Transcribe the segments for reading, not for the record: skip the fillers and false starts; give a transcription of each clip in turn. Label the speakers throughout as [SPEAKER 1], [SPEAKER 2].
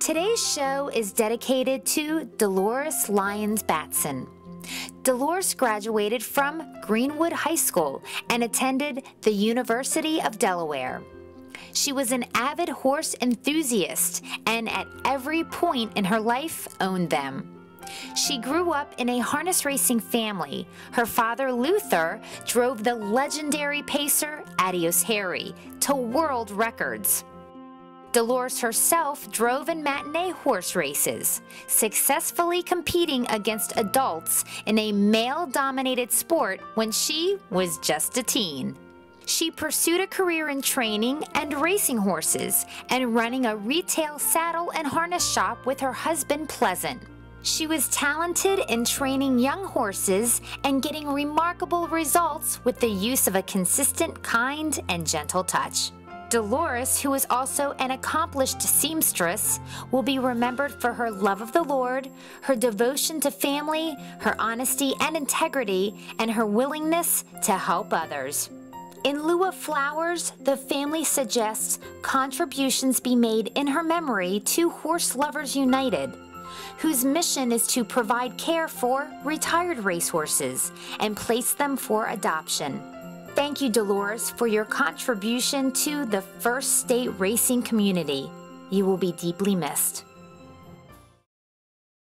[SPEAKER 1] Today's show is dedicated to Dolores Lyons Batson. Dolores graduated from Greenwood High School and attended the University of Delaware. She was an avid horse enthusiast and at every point in her life owned them. She grew up in a harness racing family. Her father, Luther, drove the legendary pacer Adios Harry to world records. Dolores herself drove in matinee horse races, successfully competing against adults in a male-dominated sport when she was just a teen. She pursued a career in training and racing horses and running a retail saddle and harness shop with her husband, Pleasant. She was talented in training young horses and getting remarkable results with the use of a consistent, kind, and gentle touch. Dolores, who is also an accomplished seamstress, will be remembered for her love of the Lord, her devotion to family, her honesty and integrity, and her willingness to help others. In lieu of flowers, the family suggests contributions be made in her memory to Horse Lovers United, whose mission is to provide care for retired racehorses and place them for adoption. Thank you, Dolores, for your contribution to the First State racing community. You will be deeply missed.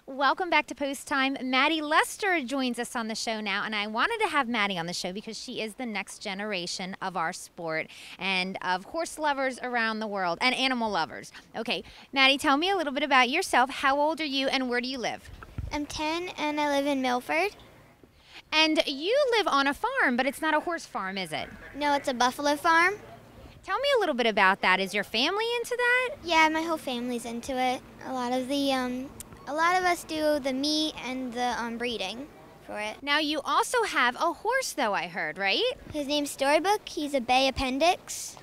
[SPEAKER 1] Welcome back to Post Time. Maddy Lester joins us on the show now, and I wanted to have Maddy on the show because she is the next generation of our sport and of horse lovers around the world and animal lovers. Okay, Maddy, tell me a little bit about yourself. How old are you and where do you live?
[SPEAKER 2] I'm 10 and I live in Milford.
[SPEAKER 1] And you live on a farm, but it's not a horse farm, is it?
[SPEAKER 2] No, it's a buffalo farm.
[SPEAKER 1] Tell me a little bit about that. Is your family into that?
[SPEAKER 2] Yeah, my whole family's into it. A lot of us do the meat and the breeding for it.
[SPEAKER 1] Now you also have a horse, though, I heard, right?
[SPEAKER 2] His name's Storybook. He's a bay appendix.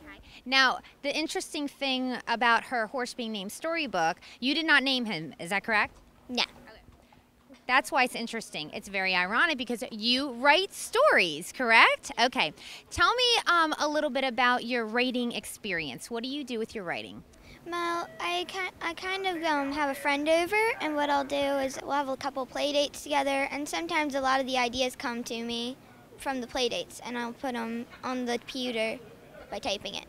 [SPEAKER 1] Okay. Now, the interesting thing about her horse being named Storybook, you did not name him, is that correct?
[SPEAKER 2] Yeah.
[SPEAKER 1] That's why it's interesting. It's very ironic because you write stories, correct? Okay. Tell me a little bit about your writing experience. What do you do with your writing?
[SPEAKER 2] Well, I kind of have a friend over, and what I'll do is we'll have a couple play dates together, and sometimes a lot of the ideas come to me from the play dates, and I'll put them on the computer by typing it.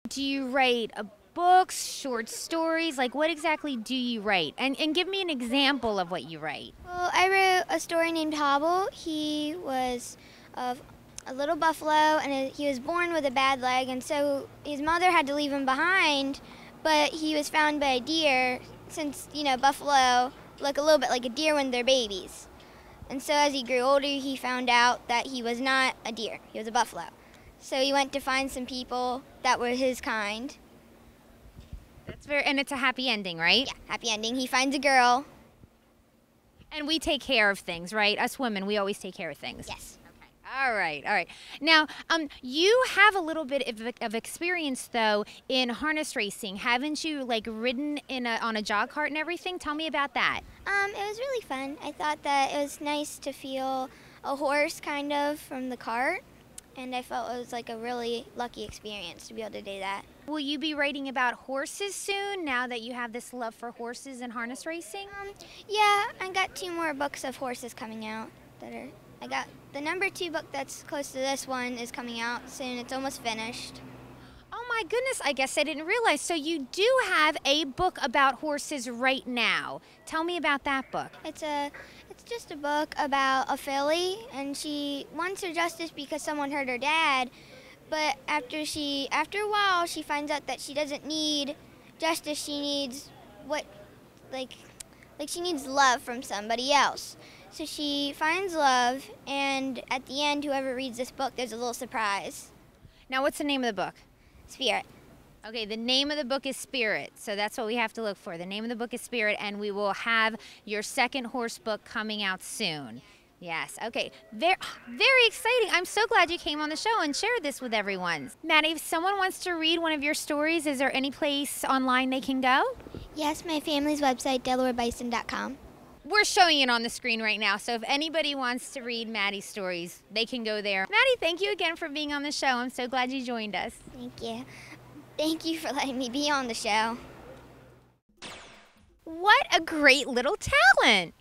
[SPEAKER 1] Do you write books, short stories? Like, what exactly do you write? And give me an example of what you write.
[SPEAKER 2] Well, I wrote a story named Hobble. He was a little buffalo, and he was born with a bad leg, and so his mother had to leave him behind, but he was found by a deer, since, buffalo look a little bit like a deer when they're babies. And so as he grew older, he found out that he was not a deer, he was a buffalo. So he went to find some people that were his kind.
[SPEAKER 1] And it's a happy ending, right?
[SPEAKER 2] Yeah, happy ending. He finds a girl.
[SPEAKER 1] And we take care of things, right? Us women, we always take care of things.
[SPEAKER 2] Yes.
[SPEAKER 1] All right, all right. Now, you have a little bit of experience, though, in harness racing. Haven't you, ridden on a jog cart and everything? Tell me about that.
[SPEAKER 2] It was really fun. I thought that it was nice to feel a horse, kind of, from the cart. And I felt it was a really lucky experience to be able to do that.
[SPEAKER 1] Will you be writing about horses soon, now that you have this love for horses and harness racing?
[SPEAKER 2] Yeah, I got 2 more books of horses coming out. I got the number 2 book that's close to this one is coming out soon. It's almost finished.
[SPEAKER 1] Oh my goodness, I guess I didn't realize. So you do have a book about horses right now. Tell me about that book.
[SPEAKER 2] It's just a book about a filly, and she wants her justice because someone hurt her dad, but after a while she finds out that she doesn't need justice, she needs she needs love from somebody else. So she finds love, and at the end, whoever reads this book, there's a little surprise.
[SPEAKER 1] Now, what's the name of the book?
[SPEAKER 2] Spirit.
[SPEAKER 1] Okay, the name of the book is Spirit, so that's what we have to look for. The name of the book is Spirit, and we will have your second horse book coming out soon. Yes, okay. Very exciting. I'm so glad you came on the show and shared this with everyone. Maddy, if someone wants to read one of your stories, is there any place online they can go?
[SPEAKER 2] Yes, my family's website, delawarebison.com.
[SPEAKER 1] We're showing it on the screen right now, so if anybody wants to read Maddy's stories, they can go there. Maddy, thank you again for being on the show. I'm so glad you joined us.
[SPEAKER 2] Thank you. Thank you for letting me be on the show.
[SPEAKER 1] What a great little talent!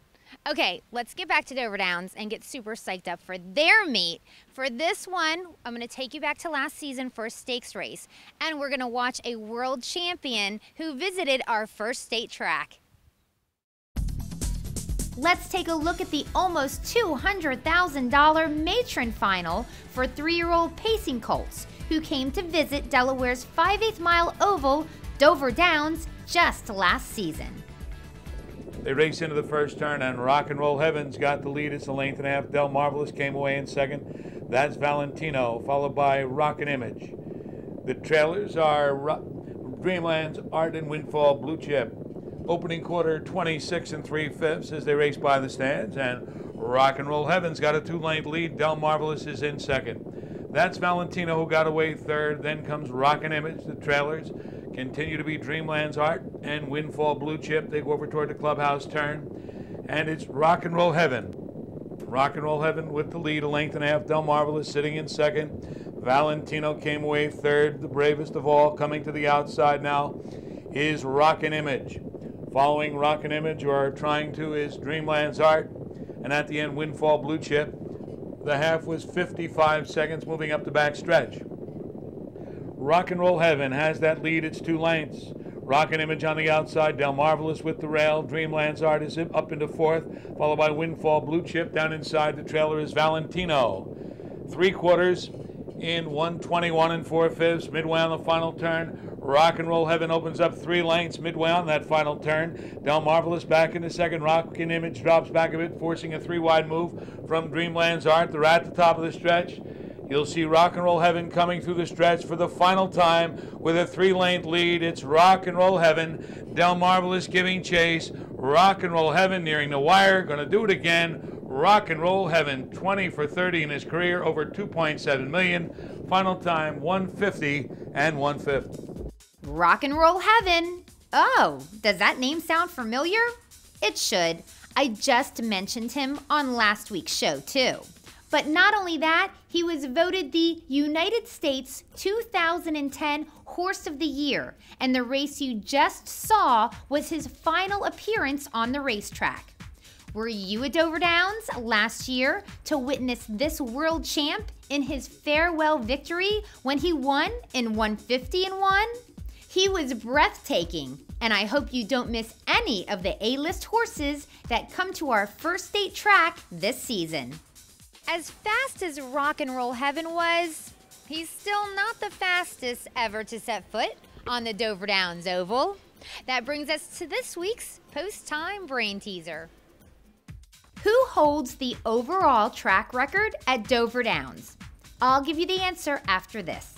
[SPEAKER 1] Okay, let's get back to Dover Downs and get super psyched up for their meet. For this one, I'm going to take you back to last season for a stakes race, and we're going to watch a world champion who visited our first state track. Let's take a look at the almost $200,000 matron final for 3-year-old pacing colts who came to visit Delaware's 5/8 mile oval, Dover Downs, just last season.
[SPEAKER 3] They race into the first turn, and Rock and Roll Heavens got the lead. It's a length and a half. Del Marvelous came away in second. That's Valentino, followed by Rockin' Image. The trailers are Dreamland's Art and Windfall Blue Chip. Opening quarter, 26 3/5 as they race by the stands, and Rock and Roll Heavens got a 2-length lead. Del Marvelous is in second. That's Valentino, who got away third. Then comes Rockin' Image. The trailers continue to be Dreamland's Art and Windfall Blue Chip. They go over toward the clubhouse turn, and it's Rock and Roll Heaven. Rock and Roll Heaven with the lead, a length and a half. Del Marvelous sitting in second. Valentino came away third. The bravest of all coming to the outside now is Rockin' Image. Following Rockin' Image, or trying to, is Dreamland's Art, and at the end, Windfall Blue Chip. The half was 55 seconds, moving up the back stretch. Rock and Roll Heaven has that lead. It's 2 lengths. Rockin' Image on the outside. Del Marvelous with the rail. Dreamland's Art is up into fourth, followed by Windfall Blue Chip. Down inside the trailer is Valentino. 3/4 in 1:21 4/5. Midway on the final turn. Rock and Roll Heaven opens up 3 lengths midway on that final turn. Del Marvelous back in the second. Rockin' Image drops back a bit, forcing a 3-wide move from Dreamland's Art. They're at the top of the stretch. You'll see Rock and Roll Heaven coming through the stretch for the final time with a 3-length lead. It's Rock and Roll Heaven. Del Marvelous giving chase. Rock and Roll Heaven nearing the wire. Going to do it again. Rock and Roll Heaven, 20 for 30 in his career, over 2.7 million. Final time, 150 1/5.
[SPEAKER 1] Rock and Roll Heaven. Oh, does that name sound familiar? It should. I just mentioned him on last week's show, too. But not only that, he was voted the United States 2010 Horse of the Year, and the race you just saw was his final appearance on the racetrack. Were you at Dover Downs last year to witness this world champ in his farewell victory when he won in 150 1? He was breathtaking, and I hope you don't miss any of the A-list horses that come to our first state track this season. As fast as Rock and Roll Heaven was, he's still not the fastest ever to set foot on the Dover Downs Oval. That brings us to this week's post-time brain teaser. Who holds the overall track record at Dover Downs? I'll give you the answer after this.